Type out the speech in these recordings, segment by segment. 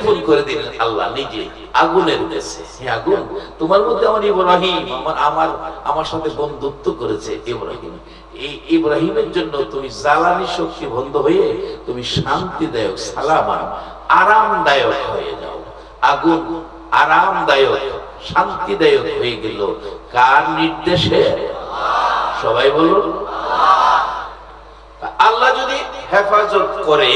Telephone করে দিলেন আল্লাহ নিজে আগুনের কাছে, হে আগুন, তোমার মধ্যে আমার ইব্রাহিম আমার সাথে বন্ধুত্ব করেছে ইব্রাহিম, এই ইব্রাহিমের জন্য তুমি জ্বালানি শক্তি বন্ধ হয়ে তুমি শান্তিদায়ক, সালামান, আরামদায়ক হয়ে যাও। আগুন আরামদায়ক, শান্তিদায়ক হয়ে গেল কার নির্দেশে? সবাই বলুন। আল্লাহ যদি হেফাজত করে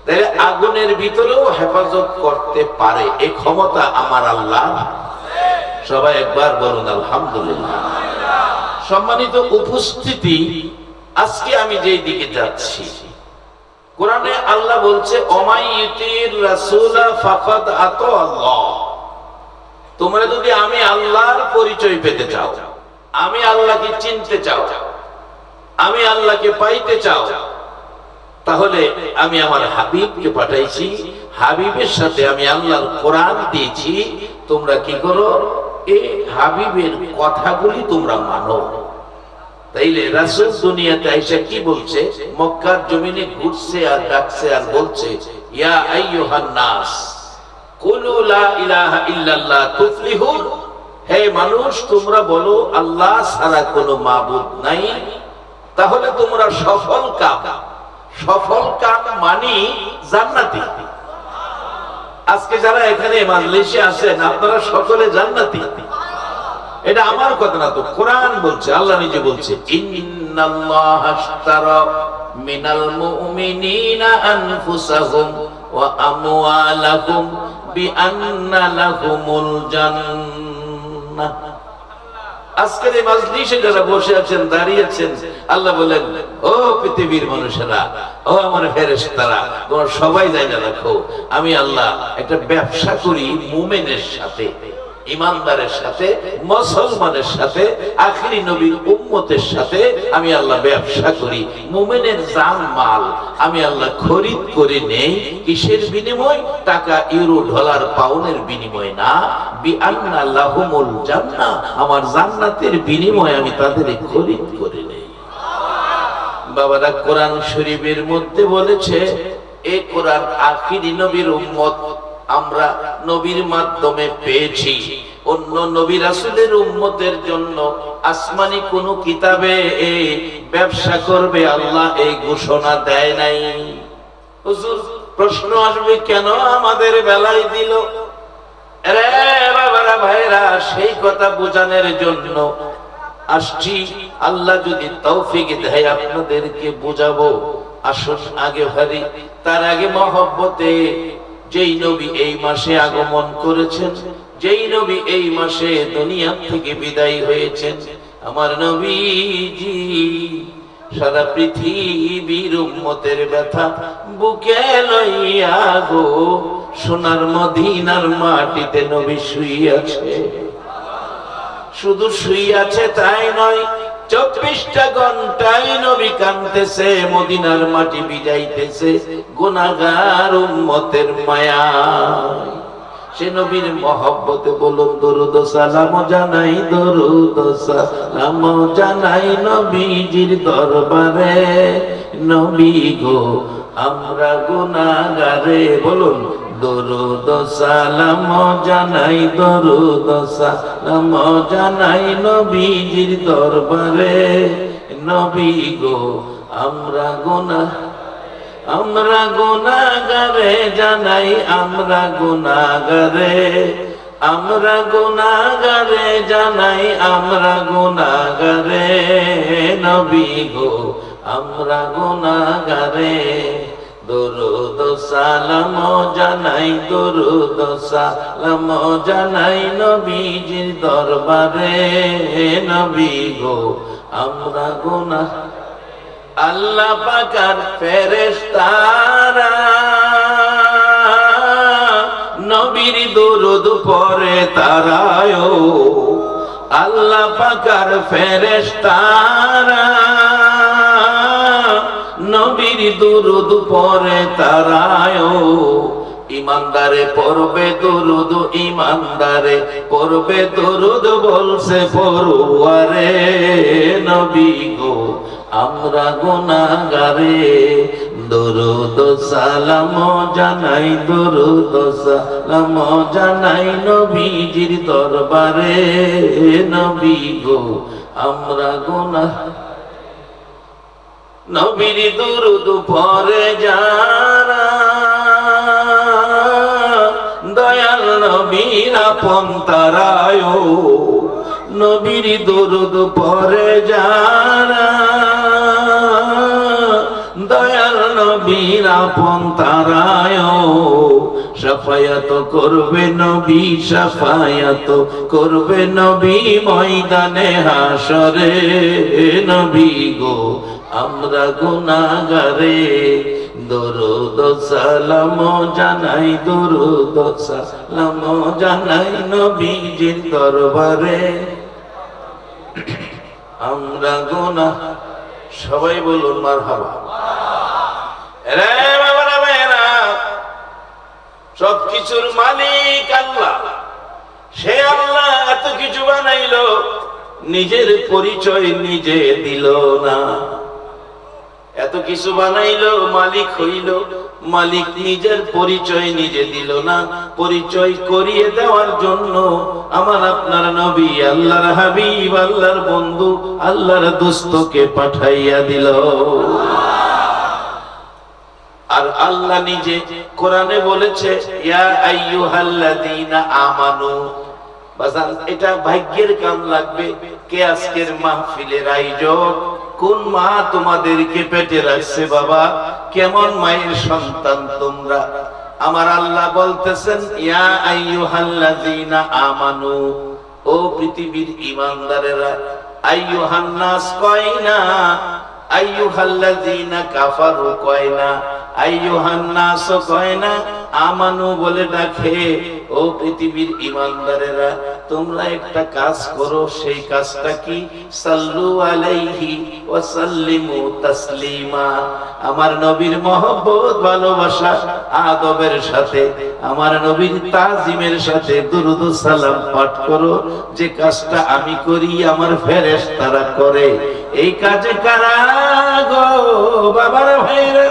তাহলে আগুনের ভিতরেও হেফাজত করতে পারে, এই ক্ষমতা আমার আল্লাহ। সবাই একবার বলুন আলহামদুলিল্লাহ। সম্মানিত উপস্থিতি, আজকে আমি যেই দিকে যাচ্ছি, কোরআনে আল্লাহ বলছে ওমাইয়ুতির রাসূলা ফাকাদ আতা আল্লাহ। তোমরা যদি আমি আল্লাহর পরিচয় পেতে চাও, আমি আল্লাহকে চিনতে চাও, আমি আল্লাহকে পাইতে চাও, তাহলে আমি আমার হাবিবকে পাঠাইছি, হাবিবের সাথে আমি আল্লাহর কোরআন দিয়েছি। তোমরা কি করো? এই হাবিবের কথাগুলি তোমরা মানো। তাইলে রাসূল দুনিয়াতে আইসা কি বলছে? মক্কার জমিনে ঘুরছে আর ডাকছে আর বলছে, ইয়া আইয়ুহান নাস কুলু লা ইলাহা ইল্লাল্লাহ তুফলিহুন। হে মানুষ, তোমরা বলো আল্লাহ ছাড়া কোনো মাবুদ নাই, তাহলে তোমরা সফল কাম। সফল কাম মানে জান্নাতি। আজকে যারা এখানে মাজলিসে আছেন আপনারা সকলে জান্নাতি। এটা আমার কথা না, তো কোরআন বলছে, আল্লাহ নিজে বলছে, ইন্নাল্লাহা আশতারা মিনাল মুমিনিনা আনফুসাহুম ওয়া আমওয়ালাহুম বিআন্না লাহুমুল জান্নাহ। আজকের এই মাজলিসে যারা বসে আছেন, দাঁড়িয়ে আছেন, আল্লাহ বলেন, ও পৃথিবীর মানুষেরা, ও আমার ফেরেশতারা, তোমরা সবাই জানা রাখো, আমি আল্লাহ একটা ব্যবসা করি মুমিনের সাথে, ইমানদারের সাথে, মুসলমানের সাথে, আখিরি নবীর উম্মতের সাথে আমি আল্লাহ ব্যবসা করি। মুমিনের জান মাল আমি আল্লাহ খরিদ করে নেই। কিসের বিনিময়? টাকা, ইউরো, ডলার, পাউন্ডের বিনিময় না, বিআন্না লাহুমুল জান্নাহ, আমার জান্নাতের বিনিময়ে আমি তাদের খরিদ করে নেই। বাবারা, কোরআন শরীফের মধ্যে বলেছে, এই কোরআন আখিরি নবীর উম্মত আমরা নবীর মাধ্যমে পেয়েছি। অন্য নবী রাসূলের উম্মতের জন্য আসমানি কোন কিতাবে এই ব্যবসা করবে আল্লাহ এই ঘোষণা দেয় নাই। হুজুর, প্রশ্ন আসবে, কেন আমাদের বেলায় দিল? আরে বাবারা, ভাইরা, সেই কথা বোঝানোর জন্য আসছি। আল্লাহ যদি তৌফিক দেয় আপনাদেরকে বুঝাবো। আসুন আগে ভারি, তার আগে মহব্বতে, যেই নবী এই মাসে আগমন করেছেন, যেই নবী এই মাসে দুনিয়া থেকে বিদায় হয়েছেন, আমার নবীজি সারা পৃথিবীর উম্মতের ব্যথা বুকে লইয়া গো সোনার মদিনার মাটিতে নবী শুয়ে আছে। শুধু শুয়ে আছে তাই নয়, 24টা ঘন্টায় নবী কাঁদতেছে, মদিনার মাটি বিজাইতেছে গুনাহগার উম্মতের মায়ায়। সে নবীর মহব্বতে বলুন দরুদ সালাম জানাই, দরুদ সালাম জানাই নবীজির দরবারে। নবী গো আমরা গুনাহগারে, বলুন দরুদ সালাম জানাই, দরুদ সালাম জানাই নবীজির দরবারে। নবী গো আমরা গুনাহগারে জানাই, আমরা গুনাহগারে, আমরা গুনাহগারে জানাই, আমরা গুনাহগারে। নবী গো আমরা গুনাহগারে, দরুদ সালাম জানাই, দরুদ সালাম জানাই নবীজির দরবারে। নবী গো আমরা গুনাহ, আল্লাহ পাকের ফেরেশতারা নবীর দরুদ পড়ে তারায়। আল্লাহ পাকের ফেরেশতারা নবীর দরুদ পড়ে তারায়। ইমানদারে পড়বে দরুদ, ইমানদারে পড়বে দরুদ, বলছে পড়ুয়ারে। নবী গো আমরা গুনাহগারে, দরুদ সালাম জানাই, দরুদ সালাম জানাই নবীজির দরবারে। নবী গো আমরা গুনাহ, নবীর দরুদ পড়ে যারা দয়াল নবীর আপন তারায়। নবীর দরুদ পড়ে যারা দয়াল নবীর আপন তারায়। শাফায়াত করবে নবী, শাফায়াত করবে নবী ময়দানে হাসরে। নবী গো আমরা গুনাহগারে, দরুদ সালাম জানাই, দরুদ সালাম জানাই নবীজির দরবারে। আমরা গুনাহ, সবাই বলুন মারহাবা। রে বাবারা মেয়েরা, সবকিছুর মালিক আল্লাহ। সে আল্লাহ এত কিছু বানাইলো, নিজের পরিচয় নিজে দিল না। এত কিছু বানাইলো, মালিক হইল, মালিক নিজের পরিচয় নিজে দিল না। পরিচয় করিয়ে দেওয়ার জন্য আমার আপনার নবী, আল্লাহর হাবিব, আল্লাহর বন্ধু, আল্লাহর দোস্তকে পাঠাইয়া দিল। আর আল্লাহ নিজে কোরআনে বলেছে, ইয়া আইয়ুহাল্লাযীনা আমানু। বাজান, এটা ভাগ্যের কাম লাগবে। কে আজকের মাহফিলের আয়োজক? কোন মা তোমাদেরকে পেটে রাখছে? বাবা, কেমন মায়ের সন্তান তোমরা? আমার আল্লাহ বলতেছেন, ইয়া আইয়ুহাল্লাযীনা আমানু, ও পৃথিবীর ঈমানদারেরা। আইয়ুহান নাস কয় না, আইয়ুহাল্লাযীনা কাফারু কয় না, আইয়ুহান নাস কয় না, আমানু বলে ডাকে। ও পৃথিবীর ঈমানদারেরা, তোমরা একটা কাজ করো। সেই কাজটা কি? সাল্লু আলাইহি ওয়া সাল্লিমু তাসলিমা। আমার নবীর মহব্বত, ভালোবাসা, আদবের সাথে, আমার নবীর তাজিমের সাথে দুরূদ সালাম পাঠ করো। যে কাজটা আমি করি, আমার ফেরেশতারা করে। এই কাজে কারা গো বাবার ভাইরা?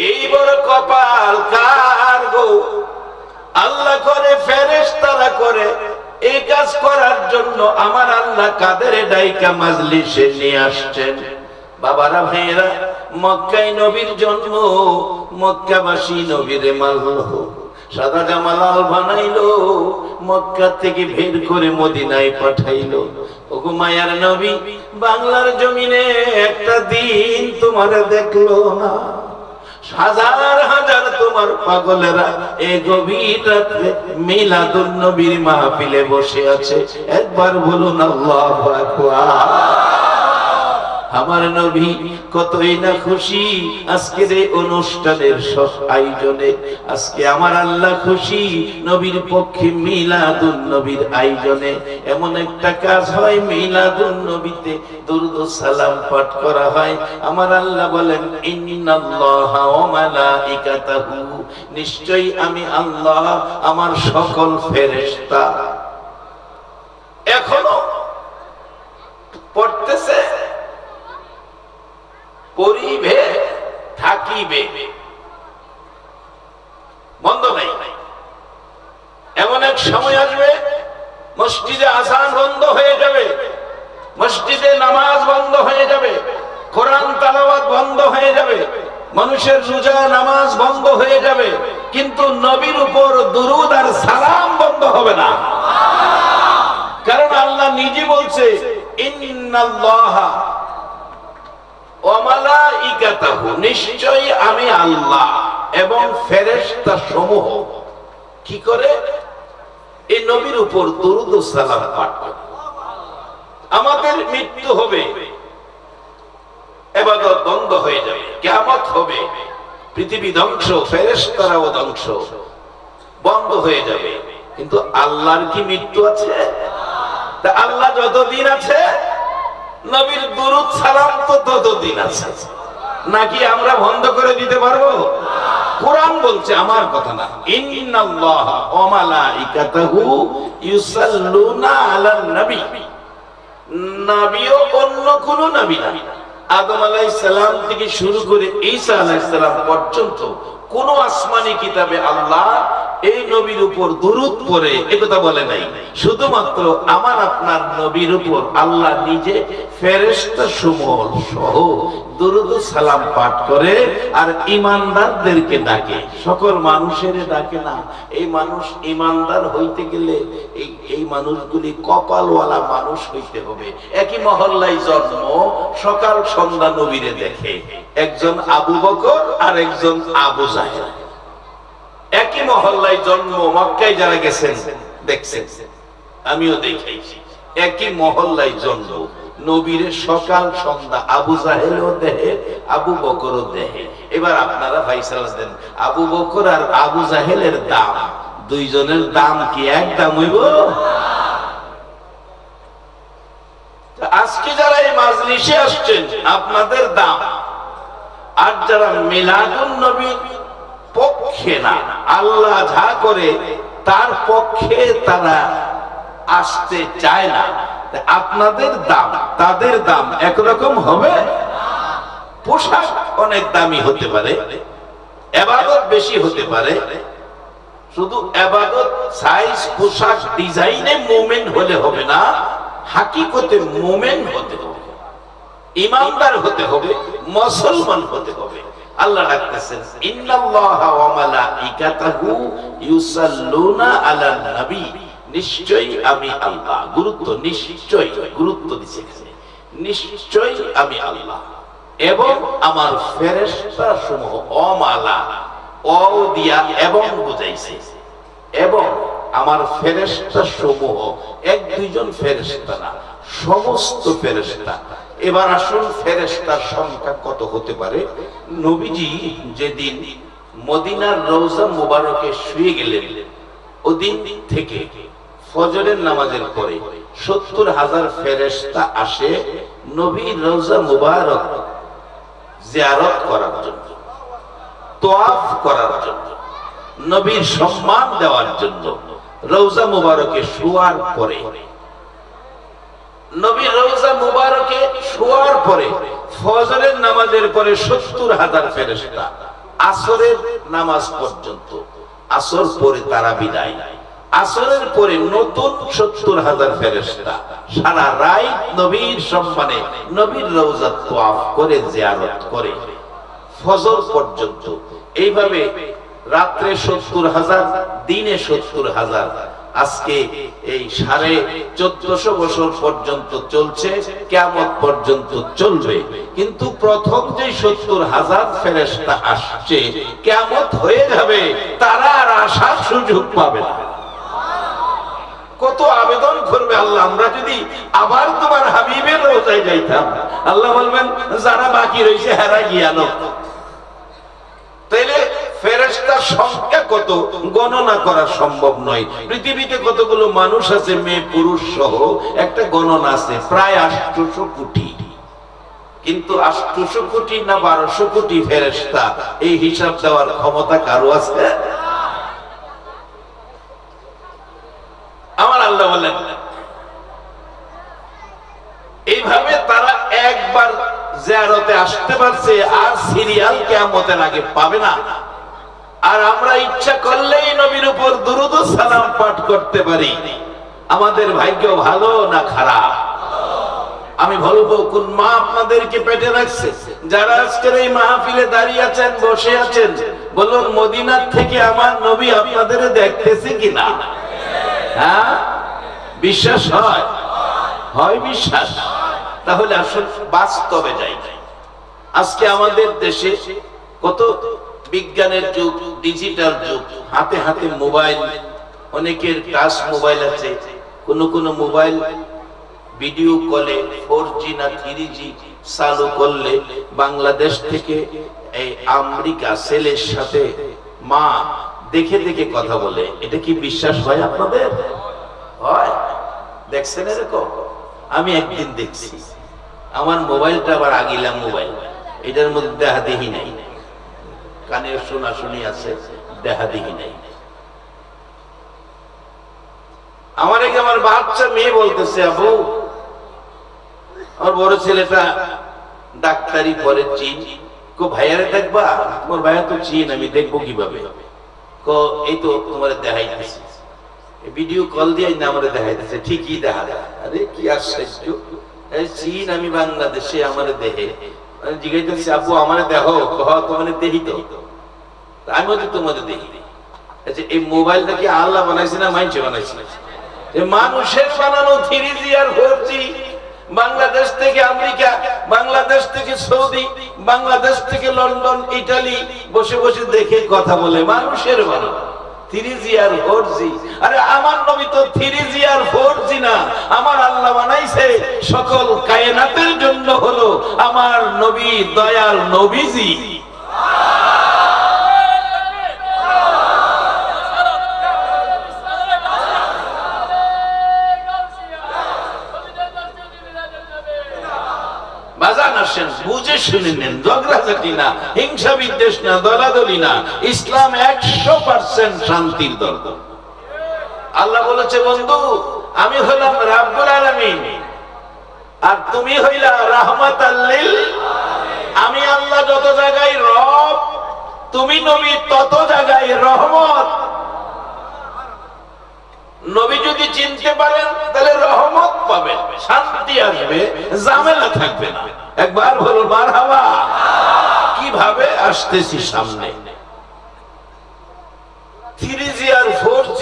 এই বড় কপাল কার গো? আল্লাহ করে, ফেরেশতারা করে। এই কাজ করার জন্য আমার আল্লাহ কাদের ডাইকা মাজলিসে নিয়ে আসছেন। বাবারা ভাইয়েরা, মক্কায় নবীর জন্ম, মক্কাবাসী নবীরে মানলো, সাদা জামালাল বানাইলো, মক্কা থেকে বের করে মদিনায় পাঠাইলো। ওগো মায়ার নবী, বাংলার জমিনে একটা দিন তোমার দেখলো না। হাজার হাজার তোমার পাগলেরা এই গভীর রাতে মিলাদুন নবীর মাহফিলে বসে আছে। একবার বলুন আল্লাহু আকবার। আমার নবী কতই না খুশি আজকের এই অনুষ্ঠানের আয়োজনে। আজকে আমার আল্লাহ খুশি নবীর পক্ষে মিলাদুন নবীর আয়োজনে। এমন একটা কাজ হয়, মিলাদুন নবীতে দুরূদ সালাম পাঠ করা হয়। আমার আল্লাহ বলেন, ইন্নাল্লাহা ওয়া মালাইকাতাহু, নিশ্চয়ই আমি আল্লাহ, আমার সকল ফেরেশতা এখনো পড়তেছে, পরিবে, থাকিবে, বন্ধ নাই। এমন এক সময় আসবে, মসজিদে আযান বন্ধ হয়ে যাবে, মসজিদে নামাজ বন্ধ হয়ে যাবে, কোরআন তেলাওয়াত বন্ধ হয়ে যাবে, মানুষের রোজা নামাজ বন্ধ হয়ে যাবে, কিন্তু নবীর উপর দুরূদ আর সালাম বন্ধ হবে না। কারণ আল্লাহ নিজে বলছে, ইন্নাল্লাহা ওয়া মালাইকাতাহু, নিশ্চয়ই আমি আল্লাহ এবং ফেরেশতা সমূহ কি করে? এই নবীর উপর দুরূদ ও সালাম পাঠ করে। আমাদের মৃত্যু হবে, ইবাদত বন্ধ হয়ে যাবে, কিয়ামত হবে, পৃথিবী ধ্বংস, ফেরেশতারাও ধ্বংস, বন্ধ হয়ে যাবে। কিন্তু আল্লাহর কি মৃত্যু আছে? তা আল্লাহ যতদিন আছে, নবীর দুরূদ সালাম তো ততদিন আছে। নাকি আমরা বন্ধ করে দিতে পারবো? কোরআন বলছে, আমার কথা না, ইন্নাল্লাহা ওয়া মালাইকাতাহু ইউসাল্লুনা আলান নবী। নবীও অন্য কোন নবী না, আদম আলাইহিস সালাম থেকে শুরু করে ঈসা আলাইহিস সালাম পর্যন্ত কোন আসমানি কিতাবে আল্লাহ এই নবীর উপর দুরূদ পড়ে একথা বলে নাই। শুধুমাত্র আমার আপনার নবীর উপর আল্লাহ নিজে ফেরেশতা সমূহ সহ দুরূদ ও সালাম পাঠ করে আর ঈমানদারদেরকে ডাকে, সকল মানুষের ডাকে না। এই মানুষ ঈমানদার হইতে গেলে এই মানুষগুলি কপালওয়ালা মানুষ হইতে হবে। একই মহল্লায় জন্ম, সকাল সন্ধ্যা নবীরে দেখে, একজন আবু বকর আর একজন আবু জাহেল। একই মহল্লায় জন্ম, মক্কায় যারা গেছেন দেখছেন, আমিও দেখাইছি। একই মহল্লায় জন্ম, নবীরে সকাল সন্ধ্যা আবু জাহেলও দেহে, আবু বকরও দেহে। এবার আপনারা ফাইসালা দেন, আবু বকর আর আবু জাহেলের দাম, দুইজনের দাম কি এক দাম হইব? আজকে যারা এই মাজলিসে আসছেন আপনাদের দাম, আর যারা মিলাদুন নবীর পক্ষে না, আল্লাহ যা করে তার পক্ষে তারা আসতে চায় না, আপনাদের দাম তাদের দাম একরকম হবে? পোশাক অনেক দামি হতে পারে, ইবাদত বেশি হতে পারে, শুধু ইবাদত সাইজ পোশাক ডিজাইনে মুমিন হলে হবে না, হাকিকতে মুমিন হতে হবে, ঈমানদার হতে হবে, মুসলমান হতে হবে। আল্লাহ ডাকতেছেন ইন্নাল্লাহা ওয়া মালাইকাতাহু ইউসাল্লুনা আলান নবী, নিশ্চয়ই আমি আল্লাহ। গুরুত্ব, নিশ্চয়ই গুরুত্ব দিয়েছে, নিশ্চয়ই আমি আল্লাহ এবং আমার ফেরেশতা সমূহ, অমালা ও দিয়া এবং বুঝাইছে, এবং আমার ফেরেশতা সমূহ, এক দুইজন ফেরেশতা না, সমস্ত ফেরেশতা। এবার আসুন ফেরেশতার সংখ্যা কত হতে পারে? নবীজি যেদিন মদিনার রওজা মুবারকে শুয়ে গেলেন, ওদিন থেকে ফজরের নামাজের পরে ৭০,০০০ ফেরেশতা আসে নবীর রওজা মুবারক জিয়ারত করার জন্য, তওয়াফ করার জন্য, নবীর সম্মান দেওয়ার জন্য। রওজা মুবারকে শোয়ার পরে, নবীর রওজা মুবারকে শোয়ার পরে ফজরের নামাজের পরে ৭০,০০০ ফেরেশতা আসরের নামাজ পর্যন্ত, আসর পরে তারা বিদায়, আসরের পরে নতুন ৭০,০০০ ফেরেশতা সারা রাত নবীর সম্মানে নবীর রওজা তওয়াফ করে জিয়ারত করে ফজর পর্যন্ত। এইভাবে রাত্রে ৭০,০০০, দিনে ৭০,০০০। আজকে এই ১৪৫০ বছর পর্যন্ত চলছে, কিয়ামত পর্যন্ত চলবে। কিন্তু প্রথম যে ৭০,০০০ ফেরেশতা আসছে, কিয়ামত হয়ে যাবে, তারা আর আসার সুযোগ পাবে না। কত আবেদন করবে আল্লাহ, আমরা যদি আবার তোমার হাবিবের রওজায় যাইতাম। আল্লাহ বলবেন যারা বাকি রয়েছে হেরা গিয়া নো। তাইলে ফেরেশতার সংখ্যা কত গণনা করা সম্ভব নয়। পৃথিবীতে কতগুলো মানুষ আছে, মেয়ে পুরুষ সহ, একটা গণনা আছে, প্রায় ৮০০ কোটি। কিন্তু ৮০০ কোটি না ১২০০ কোটি ফেরেশতা, এই হিসাব দেওয়ার ক্ষমতা কারো আছে? আমার আল্লাহ বলেন এইভাবে তারা একবার জিয়ারতে আসতে পারছে, আর সিরিয়াল কিয়ামতের আগে পাবে না। আর আমরা ইচ্ছা করলেই নবীর উপর দুরূদ ও সালাম পাঠ করতে পারি। আমাদের ভাগ্য ভালো না খারাপ? আমি বলবো, কোন মা আপনাদেরকে পেটে রাখছে? যারা আজকের এই মাহফিলে দাঁড়িয়ে আছেন, বসে আছেন, বলুন মদিনার থেকে আমার নবী আপনাদের দেখতেছে কিনা? হ্যাঁ, বিশ্বাস হয়? হয় বিশ্বাস? তাহলে আসলে বাস্তবে যাই। আজকে আমাদের দেশে কত বিজ্ঞানের যুগ, ডিজিটাল যুগ, হাতে হাতে মোবাইল, অনেকের টাচ মোবাইল আছে, কোন কোন মোবাইল ভিডিও কলে 4G না 3G চালু করলে বাংলাদেশ থেকে এই আমেরিকা ছেলের সাথে মা দেখে দেখে কথা বলে। এটা কি বিশ্বাস হয় আপনাদের? হয়? দেখছেন এরকম? আমি একদিন দেখছি, আমার মোবাইলটা আবার আগিলা মোবাইল, এটার মধ্যে দেখা দেখি নাই, কানের শোনা শুনি আছে, দেখা দেখি নাই। আমার বাচ্চা মেয়ে বলতেছে, আবু আমার বড় ছেলেটা ডাক্তারি পরে চীন। কো ভাইয়ারে দেখবা? তোমার ভাইয়া তো চীন, আমি দেখবো কিভাবে? কো এই তো তোমার দেখাইতেছি, ভিডিও কল দিয়ে না আমারে দেখাইতেছে, ঠিকই দেখা যায়। আরে কি আশ্চর্য, এই চীন, আমি বাংলাদেশে, আমারে দেখে জিজ্ঞাসা, আপু আমারে দেখো? তোমার দেখি তো। আমি বলছি তোমাদের দেখি। আচ্ছা, এই মোবাইলটা কি আল্লাহ বানাইছে না মানুষে বানাইছে? মানুষের বানানো 3G আর 4G। বাংলাদেশ থেকে আমেরিকা, বাংলাদেশ থেকে সৌদি, বাংলাদেশ থেকে লন্ডন, ইটালি বসে বসে দেখে কথা বলে, মানুষের বানানো 3G আর 4G। আরে আমার নবী তো 3G আর 4G না, আমার আল্লাহ বানাইছে সকল কায়নাতের জন্য হলো আমার নবী, দয়াল নবীজি। বুঝে শুনে নেন, ঝগড়াঝাটি না, হিংসা বিদ্বেষ না, দলাদলি না। ইসলাম 100% শান্তির দল। আল্লাহ বলেছে, বন্ধু আমি হলাম রাব্বুল আলামিন আর তুমি হইলা রাহমাতাল লিল। আমি আল্লাহ যত জায়গায় রব, তুমি নবী তত জায়গায় রহমত। নবী যদি চিনতে পারেন তাহলে রহমত পাবেন, শান্তি আসবে, ঝামেলা থাকবে না। একবার বলুন মারহাবা। কিভাবে? আসতেছি সামনে। 3G আর 4G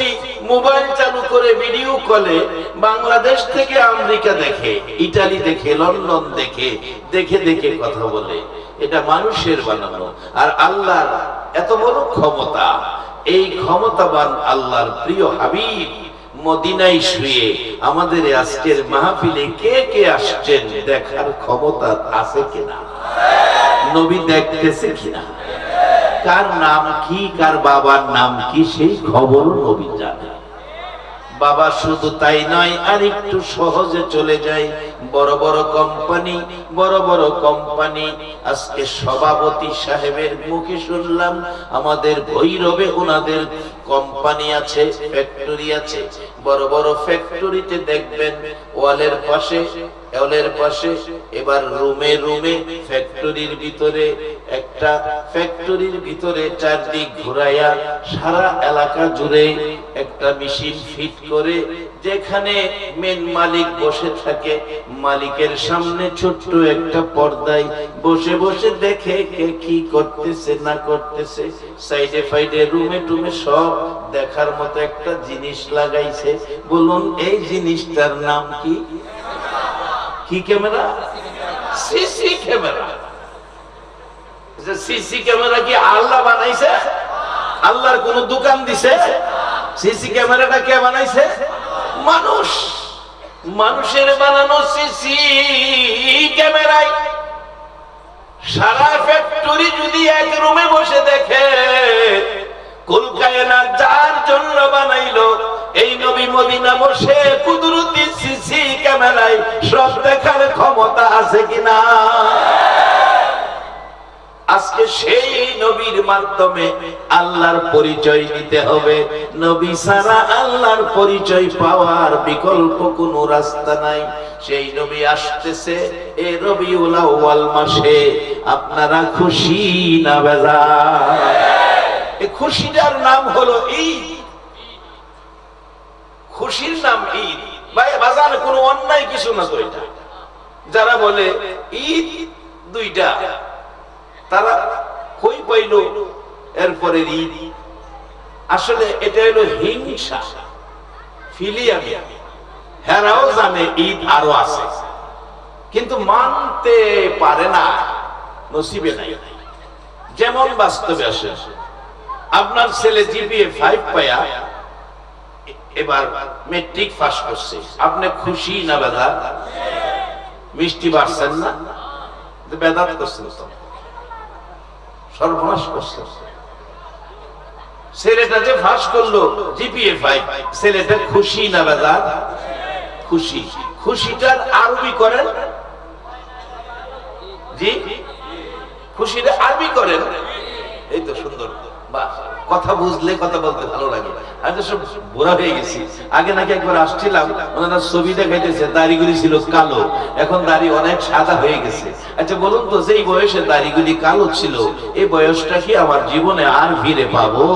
মোবাইল চালু করে ভিডিও কলে বাংলাদেশ থেকে আমেরিকা দেখে, ইটালি দেখে, লন্ডন দেখে, দেখে দেখে কথা বলে। এটা মানুষের বানানো। আর আল্লাহর এত বড় ক্ষমতা, এই ক্ষমতাবান আল্লাহর প্রিয় হাবিব মদিনায় শুয়ে আমাদের আজকের মাহফিলে কে কে আসছেন দেখার ক্ষমতা আছে কিনা? নবী দেখতেছে কিনা? কার নাম কি, কার বাবার নাম কি, সেই খবর নবী জানে। বাবা শুধু তাই নয়, আর একটু সহজে চলে যায়। বড় বড় কোম্পানি আজকে সভাপতি সাহেবের মুখে শুনলাম আমাদের ভৈরবে ওনাদের কোম্পানি আছে, ফ্যাক্টরি আছে। বড় বড় ফ্যাক্টরিতে দেখবেন ওয়ালের পাশে এবার রুমে ফ্যাক্টরির ভিতরে চারদিক ঘুরাইয়া সারা এলাকা জুড়ে একটা মেশিন ফিট করে, যেখানে মেন মালিক বসে থাকে, মালিকের সামনে ছোট্ট একটা পর্দায় বসে বসে দেখে কে কি করতেছে না করতেছে। সাইডে ফাইডে রুমে টুমে সব দেখার মতো একটা জিনিস লাগাইছে। বলুন এই জিনিসটার নাম কি? কি camera? CC camera. CC camera কি আল্লাহ বানাইছে? আল্লাহর কোন দোকান দিছে? সিসি ক্যামেরাটা কে বানাইছে? মানুষ। মানুষের বানানো সিসি ক্যামেরায় সারা ফ্যাক্টরি যদি এক রুমে বসে দেখে, কুল কায়নাত যার জন্য বানাইলো এই নবী মদিনা বসে কুদরতি সিসি ক্যামেরায় সব দেখার ক্ষমতা আছে কিনা? আজকে সেই নবীর মাধ্যমে আল্লাহর পরিচয় নিতে হবে। নবী ছাড়া আল্লাহর পরিচয় পাওয়ার বিকল্প কোনো রাস্তা নাই। সেই নবী আসতেছে এই রবিউল আউয়াল মাসে। আপনারা খুশি না বেজার? এই খুশিটার নাম হলো ঈদ। খুশির নাম ঈদ। ভাই বাজারে কোনো অন্যায় কিছু না তো। এটা যারা বলে ঈদ দুইটা, তারা কই পাইল এরপরে ঈদ? আসলে এটা হলো হিংসা, ফিলিয়ামি। হেরাও জানে ঈদ আরো আছে, কিন্তু মানতে পারে না, নসিবে নাই। যেমন বাস্তবে আসে, আপনার ছেলে জিপিএ 5 পায়া এবার মেট্রিক পাস করছে, আপনি খুশি না বেদাত? মিষ্টি বাড়ছেন না? বেদাত করছেন তো, সর্বনাশ করছে। ছেলেটা যে পাস করলো জিপিএ 5, ছেলেটা খুশি না বেদাত? খুশি। খুশিটার আরবি করেন জি, খুশিটা আরবি করেন। এই তো সুন্দর, বাহ। কথা বুঝলে কথা বলতে ভালো লাগে। আমি তো সব বুড়া হয়ে গেছি। আগে নাকি একবার আসছিলাম, ওনারা ছবি দেখাইতেছে, দাড়িগুলি ছিল কালো, এখন দাড়ি অনেক সাদা হয়ে গেছে। আচ্ছা বলুন তো, যেই বয়সে দাড়িগুলি কালো ছিল, এই বয়সটা কি আমার জীবনে আর ফিরে পাবো?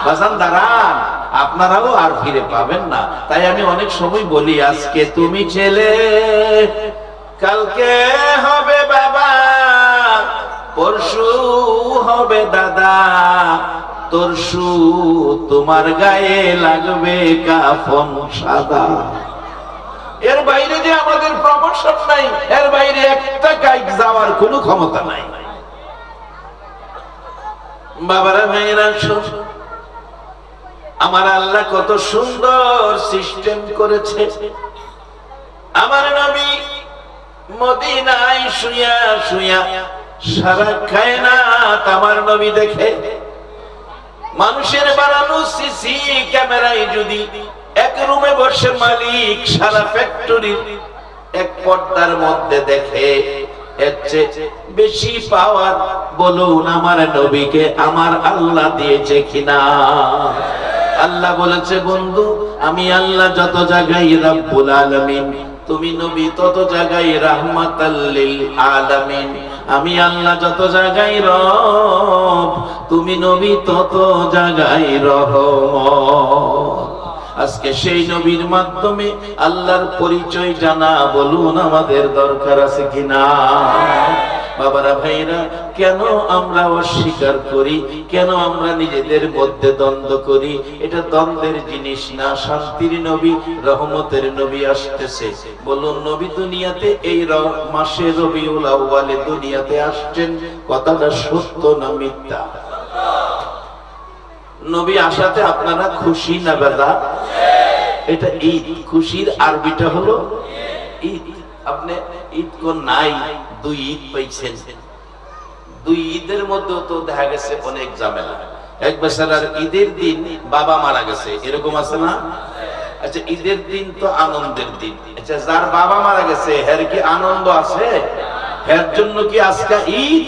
বাজান দাঁড়ান, আপনারাও আর ফিরে পাবেন না। তাই আমি অনেক সময় বলি, আজকে তুমি ছেলে, কালকে হবে বাবা, পরশু হবে দাদা, তরশু তোমার গায়ে লাগবে কাফন সাদা। এর বাইরে যে আমাদের প্রমোশন নাই, এর বাইরে একটা কাজ যাওয়ার কোনো ক্ষমতা নাই। বাবারা ভাইরা, আমার আল্লাহ কত সুন্দর সিস্টেম করেছে। আমার নবী মদিনায় শুয়া শুয়া সারা কায়নাত আমার নবী দেখে। মানুষের বানানো সিসি ক্যামেরায় যদি এক রুমে বসে মালিক সারা ফ্যাক্টরির এক পর্দার মধ্যে দেখে, এর চেয়ে বেশি পাওয়ার বলুন আমার নবীকে আমার আল্লাহ দিয়েছে কিনা? আল্লাহ বলেছে, বন্ধু আমি আল্লাহ যত জায়গায় রব্বুল আলামিন, তুমি নবী তত জায়গায় রাহমাতাল লিল আলামিন। আমি আল্লাহ যত জায়গায় রব, তুমি নবী তত জায়গায় রহমত। আজকে সেই নবীর মাধ্যমে আল্লাহর পরিচয় জানা বলুন আমাদের দরকার আছে কিনা? বাবারা ভাইরা, কেন আমরা অস্বীকার করি? কেন আমরা নিজেদের মধ্যে দ্বন্দ্ব করি? এটা দ্বন্দ্বের জিনিস না। শান্তির নবী, রহমতের নবী আসতেছে। বলুন, নবী দুনিয়াতে এই মাসে রবিউল আউয়ালে দুনিয়াতে আসছেন, কথাটা সত্য না মিথ্যা? নবী আসাতে আপনারা খুশি না বেজা? এটা ঈদ। খুশির আরবিটা হলো ঈদ। আপনি ঈদ কোন নাই, দুই ঈদ পাইছেন। দুই ঈদের মধ্যে তো দেখা গেছে অনেক ঝামেলা। এক বেচারার ঈদের দিন বাবা মারা গেছে, এরকম আছে না? আচ্ছা, ঈদের দিন তো আনন্দের দিন। আচ্ছা, যার বাবা মারা গেছে এর কি আনন্দ আছে? এর জন্য কি আজকে ঈদ?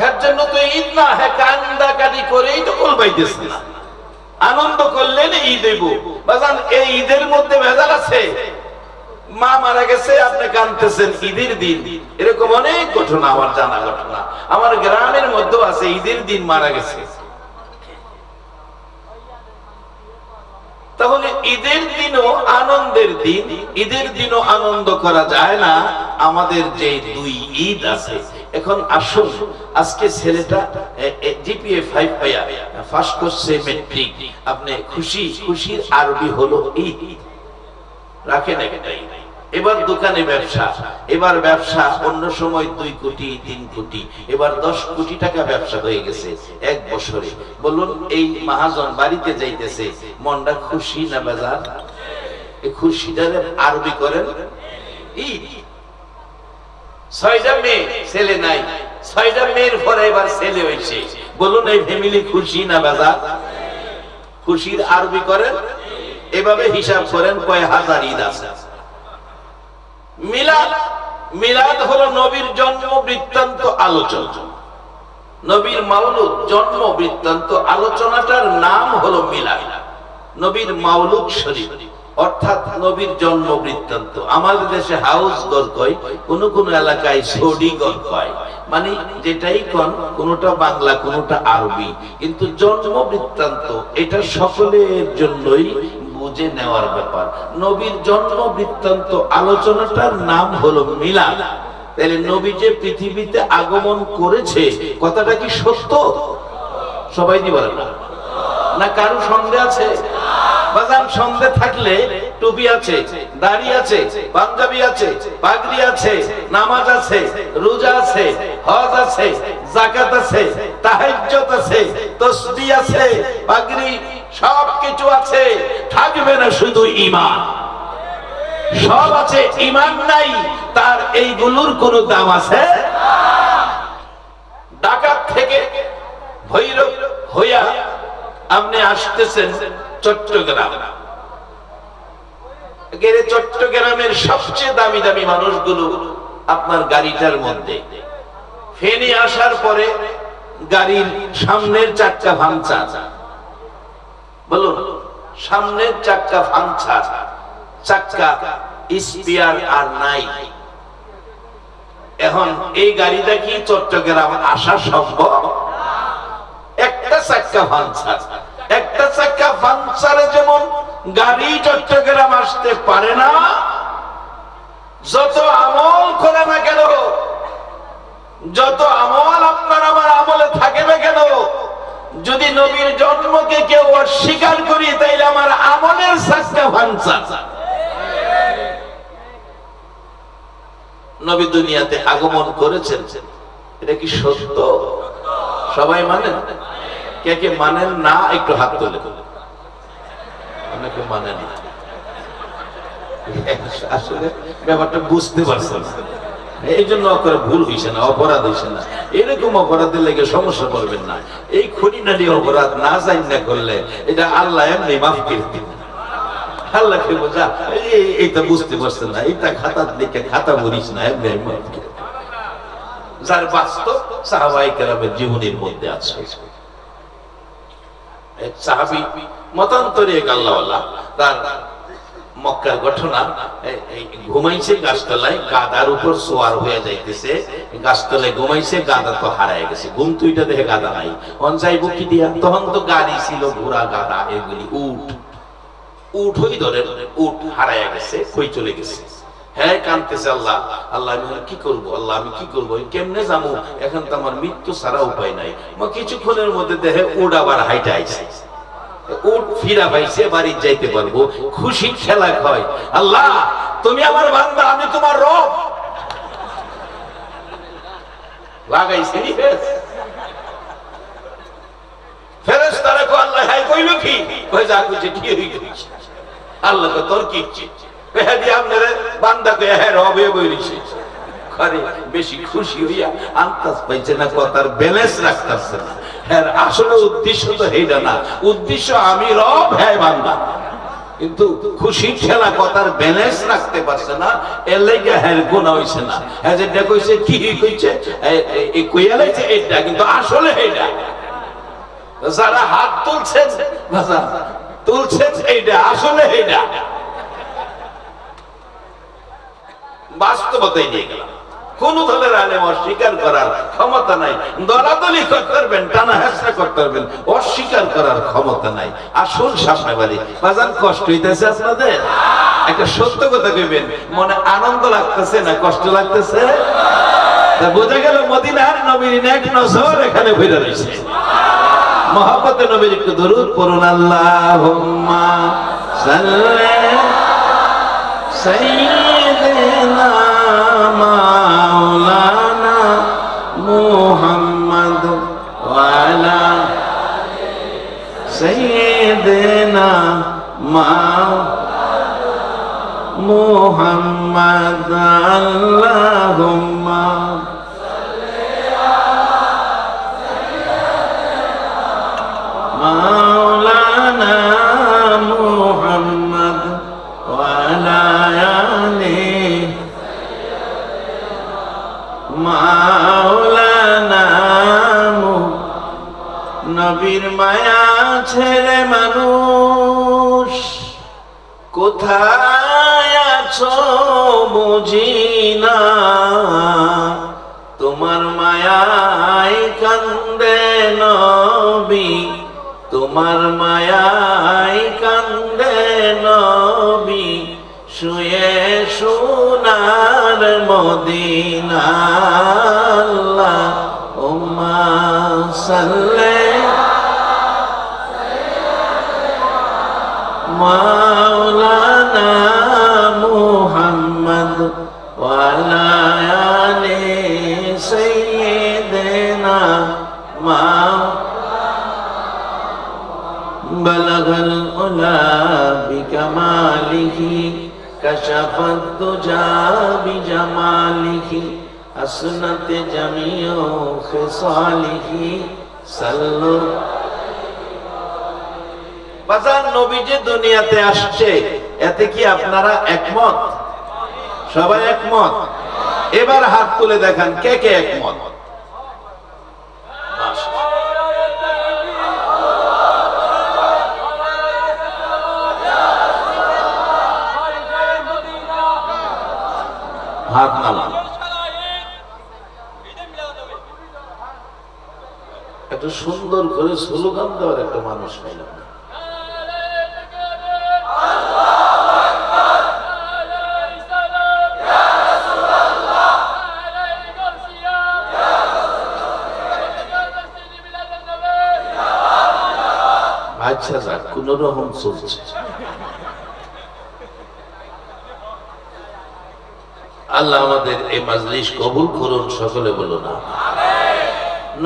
এর জন্য তো ঈদ না। হ্যাঁ, কান্দাকাটি করেই তো কোল পাইতেছে না। আনন্দ করলেন ঈদ হইব। বাজান, এই ঈদের মধ্যে ভেজাল আছে। মা মারা গেছে, আপনি কাঁদতেছেন ঈদের দিন। এরকম অনেক ঘটনা আমার জানা ঘটনা। আমার গ্রামের মধ্যেও আছে, ঈদের দিন মারা গেছে। তাহলে ঈদের দিনও আনন্দের দিন, ঈদের দিনও আনন্দ করা যায় না? আমাদের যে দুই ঈদ আছে। এখন আসুন, আজকে ছেলেটা জিপিএ 5 পাইয়া ফার্স্ট করছে ম্যাট্রিক। আপনি খুশি? খুশির আরবি হলো ঈদ। রাখেন একটাই। এবার দোকানে ব্যবসা, এবার ব্যবসা অন্য সময় 2 কোটি 3 কোটি, এবার 10 কোটি টাকা ব্যবসা হয়ে গেছে এক বছরে। বলুন, এই মহাজন বাড়িতে যাইতেছে, মনটা খুশি না বেজার? এই খুশিটারে আরবি করেন ঈদ। 6টা মেয়ে, ছেলে নাই। 6টা মেয়ের পরে এবার ছেলে হয়েছে। বলুন, এই ফ্যামিলি খুশি না বেজার? খুশির আরবি করেন। এভাবে হিসাব করেন কয় হাজার ঈদ আছে। মিলাদ, মিলাদ হলো নবীর জন্ম বৃত্তান্ত আলোচনা। নবীর মাওলুদ, জন্ম বৃত্তান্ত আলোচনাটার নাম হলো মিলাদ। নবীর মাওলুদ শরীফ অর্থাৎ নবীর জন্ম বৃত্তান্ত। আমাদের দেশে হাউস গড় কয়, কোন কোন এলাকায় সৌদি গড় কয়। মানে যেটাই কোন, কোনটা বাংলা কোনটা আরবি, কিন্তু জন্ম বৃত্তান্ত এটা সকলের জন্যই বুঝে নেওয়ার ব্যাপার। নবীর জন্ম বৃত্তান্ত আলোচনাটার নাম হলো মিলাদ। তাহলে নবী যে পৃথিবীতে আগমন করেছে, কথাটা কি সত্য? সবাই দি বলেন না, না কারো সন্দেহ আছে? বাজান, সন্দেহ থাকলে টুপি আছে, দাড়ি আছে, পাঞ্জাবি আছে, পাগড়ি আছে, নামাজ আছে, রোজা আছে, হজ আছে, যাকাত আছে, তাহাজ্জুদ আছে, তাসবিহ আছে, পাগড়ি সবকিছু আছে, থাকবে না শুধু ঈমান। সব আছে, ঈমান নাই, তার এইগুলোর কোনো দাম আছে? ঢাকা থেকে ভৈরব হইয়া আপনি আসতেছেন চট্টগ্রাম। চট্টগ্রামের সবচেয়ে দামি দামি মানুষগুলো আপনার গাড়িটার মধ্যে। ফেনী আসার পরে গাড়ির সামনের চাক্কা ভাঙচার, বলুন সামনের চাক্কা ভাঙচার, চাক্কা স্পেয়ার আর নাই। এখন এই গাড়িটা কি চট্টগ্রাম আসা সম্ভব? একটা চাক্কা ভাঙচার, একটা চাক্কা ভাঙচারে যেমন গাড়ি চট্টগ্রাম আসতে পারে না, যত আমল করে না কেন, যত আমল আপনার আমার আমলে থাকে না কেন, যদি নবীর জন্মকে কেউ অস্বীকার করি তাইলে আমার আমলের চাক্কা ভাঙচার। নবী দুনিয়াতে আগমন করেছেন, এটা কি সত্য? সবাই মানেন? কে কে মানেন না একটু হাত তোলে। অনেকে মানেন না, আসলে ব্যাপারটা বুঝতে পারছেন না, এই জন্য করে ভুল হইছে না, অপরাধ হইছে না। এরকম অপরাধের লেগে সমস্যা করবেন না। এই খুঁটিনাটি অপরাধ না জান না করলে এটা আল্লাহ এমনি মাফ করে দিবেন। আল্লাহকে বোঝা এইটা বুঝতে পারছেন না, এইটা খাতা লিখে খাতা বলিস না, এমনি মাফ করে। যার বাস্তব সাহাবায়ে কেরামের জীবনের মধ্যে আছে। এক সাহাবী মতান্তরে এক আল্লাহওয়ালা, তার মক্কার ঘটনা, ঘুমাইছে গাছতলায়, গাদার উপর সোয়ার হয়ে যাইতেছে, গাছতলায় ঘুমাইছে, গাদা তো হারায় গেছে। ঘুম তুইটা দেখে গাদা নাই, অন যাইব কি দিয়া? তখন তো গাড়ি ছিল, ঘোড়া গাদা এগুলি, উট উট হই ধরে, উট হারায় গেছে, কই চলে গেছে। হ্যাঁ কাঁদতেছে, আল্লাহ আল্লাহ আমি কি করবো, আল্লাহ আমি কি করবো, কেমনে যাবো, এখন তো আমার মৃত্যু ছাড়া উপায় নাই। কিছুক্ষণের মধ্যে দেখে উট আবার হাইটা আইছে, উট ফিরা পাইছে, বাড়ি যাইতে পারবো, খুশি খেলা হয়। আল্লাহ তুমি আমার বান্দা, আমি তোমার রব। লাগাইছে ফেরেশতারা কো আল্লাহ হাই কইল কি, কই যা কইছে কি হইছে। আল্লাহ কো তোর কি ইচ্ছে, বেহাদি আপনারে বান্দা কই হ্যাঁ রবে বইরিছে। করে বেশি খুশি হইয়া আন্তাজ পাইছে না, কথার ব্যালেন্স রাখতেছে না। হ্যাঁ আসলে উদ্দেশ্য তো এইটা না, উদ্দেশ্য আমি রব, হ্যাঁ বান্দা, কিন্তু খুশি খেলা কথার ব্যালেন্স রাখতে পারছে না, এর লাগি হ্যাঁ গুনাহ হইছে না। হ্যাঁ যেটা কইছে কি কইছে, এই কইয়া লাইছে এইটা, কিন্তু আসলে এইটা। যারা হাত তুলছেন বাজার তুলছেন এইটা, আসলে এইটা বাস্তবতাই নিয়ে গেলাম। কোন দলের আলেম অস্বীকার করার ক্ষমতা নাই, দলাদলি করতে পারবেন, টানা হেঁচড়া করতে পারবেন, অস্বীকার করার ক্ষমতা নাই। আসল সামনে বাড়ি বাজান, কষ্ট হইতেছে আপনাদের? একটা সত্য কথা কইবেন, মনে আনন্দ লাগতেছে না কষ্ট লাগতেছে? বোঝা গেল মদিনার নবীর নেক নজর এখানে ভরে রয়েছে। মহব্বতে নবীর একটু দরুদ পড়ুন। আল্লাহুম্মা সাল্লি সাইয়্যিদিনা মাওলানা মুহাম্মদ ওয়া আলা সাইয়্যিদিনা মাওলানা মুহাম্মদ। আল্লাহুম্মা মাওলানা মুহাম্মদ ওয়া আলা আলি মাওলানা। নবীর মায়া ছেড়ে মানুষ কোথায় আছো বুঝি না, তোমার মায়ায় কান্দে নবী, তোমার মায়ায় কান্দে নবী, শুয়ে সোনার মদিনা। আল্লাহুম্মা সাল্লি মাওলানা মুহাম্মদ ওয়া আলা আলি সাইয়্যিদিনা বালাগাল উলা বিকামালিহি কাশাফাত দুজা বিজামালিহি আসনাত জামিউ খিসালিহি সাল্লু। বাজার নবী যে দুনিয়াতে আসছে এতে কি আপনারা একমত? সবাই একমত? এবার হাত তুলে দেখান কে কে একমত। হাত নামান। একটা সুন্দর করে স্লোগান দেওয়ার একটা মানুষ পাইলাম না। আচ্ছা যাক, কোন রকম চলছে। আল্লাহ আমাদের এই মাজলিস কবুল করুন, সকলে বলুন আমিন।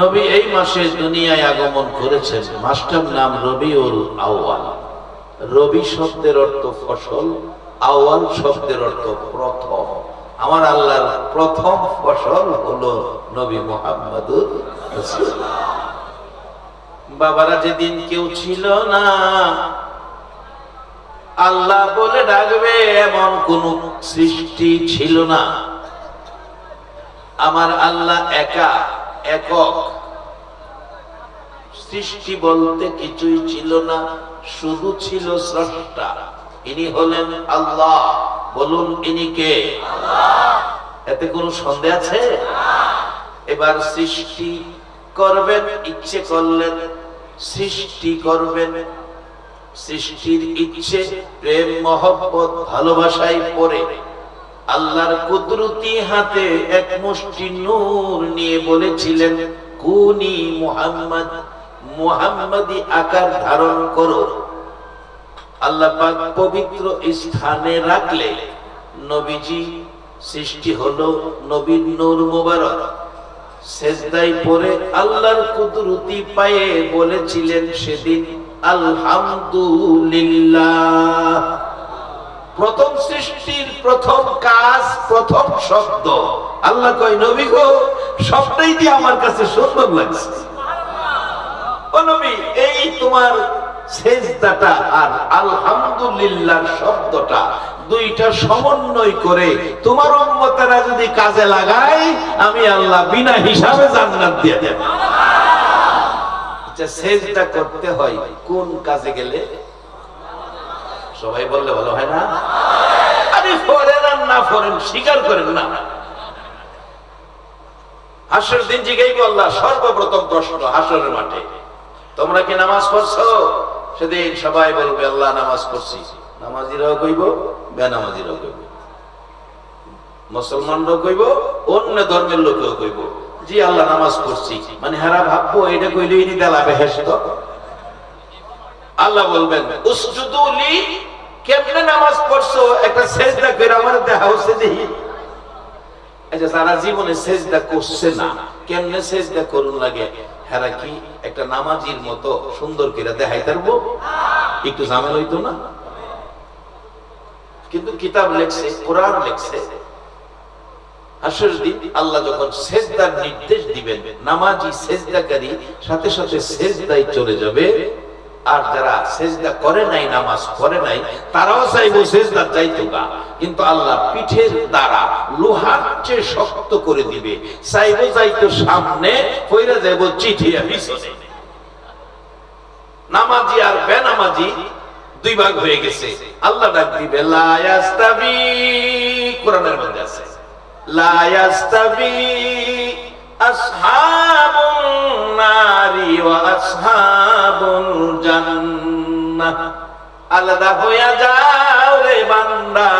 নবী এই মাসে দুনিয়ায় আগমন করেছেন, মাসটার নাম রবিউল আউয়াল। রবি শব্দের অর্থ ফসল, আউয়াল শব্দের অর্থ প্রথম। আমার আল্লাহর প্রথম ফসল হলো নবী মুহাম্মদুর রাসূলুল্লাহ। বাবারা যেদিন কেউ ছিল না, আল্লাহ বলে ডাকবে এমন কোন সৃষ্টি ছিল না। আমার আল্লাহ একা, একক। সৃষ্টি বলতে কিছুই ছিল না, শুধু ছিল স্রষ্টা। ইনি হলেন আল্লাহ। বলুন ইনি কে? আল্লাহ। এতে কোনো সন্দেহ আছে? এবার সৃষ্টি করবেন, ইচ্ছে করলেন সৃষ্টি করবেন। সৃষ্টির ইচ্ছে, প্রেম, মহব্বত, ভালোবাসায় পড়ে আল্লাহর কুদরতি হাতে এক মুষ্টি নূর নিয়ে বলেছিলেন কুনি মুহাম্মদ, মুহাম্মাদি আকার ধারণ করো। আল্লাহ পাক পবিত্র স্থানে রাখলে নবীজি সৃষ্টি হলো। নবীর নূর মোবারক সেজদায় পড়ে আল্লাহর কুদরতি পায়ে বলেছিলেন সেদিন আলহামদুলিল্লাহ। প্রথম সৃষ্টির প্রথম কাজ, প্রথম শব্দ। আল্লাহ কয় নবী গো, শব্দই দিয়ে আমার কাছে সুন্দর লাগছে। ও নবী, এই তোমার সেজদাটা আর আলহামদুলিল্লাহ শব্দটা দুইটা সমন্বয় করে তোমার উম্মতেরা যদি কাজে লাগায়, আমি আল্লাহ বিনা হিসাবে জান্নাত দিয়ে দেব। আচ্ছা, সেজদা করতে হয় কোন কাজে গেলে? সবাই বললে ভালো হয় না? আরে ফরেন আর না ফরেন স্বীকার করেন না। হাসরের দিন জিগাইবো আল্লাহ সর্বপ্রথম প্রশ্ন হাসরের মাঠে, তোমরা কি নামাজ পড়ছো? সেদিন সবাই বলবে আল্লাহ নামাজ পড়ছি। নামাজিরাও কইব, বেনামাজিরাও কইব, মুসলমানরাও কইব, অন্য ধর্মের লোকেও কইব জি আল্লাহ নামাজ পড়ছি। মানে হারা ভাববো এটা কইলে ইনি দেলা বেহেশত। আল্লাহ বলবেন উসজুদু লি, কেমনে নামাজ পড়ছো একটা সেজদা করে আমার দেখা হচ্ছে দেখি। আচ্ছা, সারা জীবনে সেজদা করছে না, কেমনে সেজদা করুন লাগে? হেরা কি একটা নামাজির মতো সুন্দর করে দেখাই পারবো? একটু ঝামেলা হইতো না? কিন্তু কিতাব লেখছে, কোরআন লেখছে, হাসরের দিন আল্লাহ যখন সেজদার নির্দেশ দিবেন, নামাজি সেজদাকারী সাথে সাথে সেজদায় চলে যাবে। আর যারা সেজদা করে নাই, নামাজ পড়ে নাই, তারাও চাইবো সেজদা যাইতো গা, কিন্তু আল্লাহ পিঠের দ্বারা লোহার চেয়ে শক্ত করে দিবে। চাইবো যাইতো সামনে, পয়রা যাইবো চিঠিয়া পিছনে। নামাজি আর বেনামাজি দুই ভাগ হয়ে গেছে। আল্লাহ ডাক দিবে লা ইয়াস্তাবি, কোরআনের মধ্যে আছে লা ইয়াস্তাবি আসহাবুন নারি ওয়া আসহাবুল জান্নাহ। আলাদা হয়ে যাও রে বান্দা,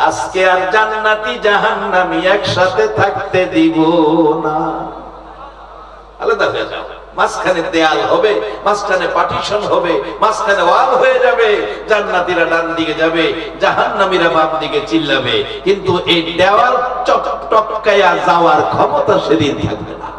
আজকে আর জান্নাতি জাহান্নামী একসাথে থাকতে দিব না। আলাদা হয়ে যাও। মাঝখানে দেয়াল হবে, মাঝখানে পার্টিশন হবে, মাঝখানে ওয়াল হয়ে যাবে। জান্নাতীরা ডান দিকে যাবে, জাহান্নামীরা বাম দিকে চিল্লাবে। কিন্তু এই দেওয়াল টপকায়া যাওয়ার ক্ষমতা সেদিন থাকবে না।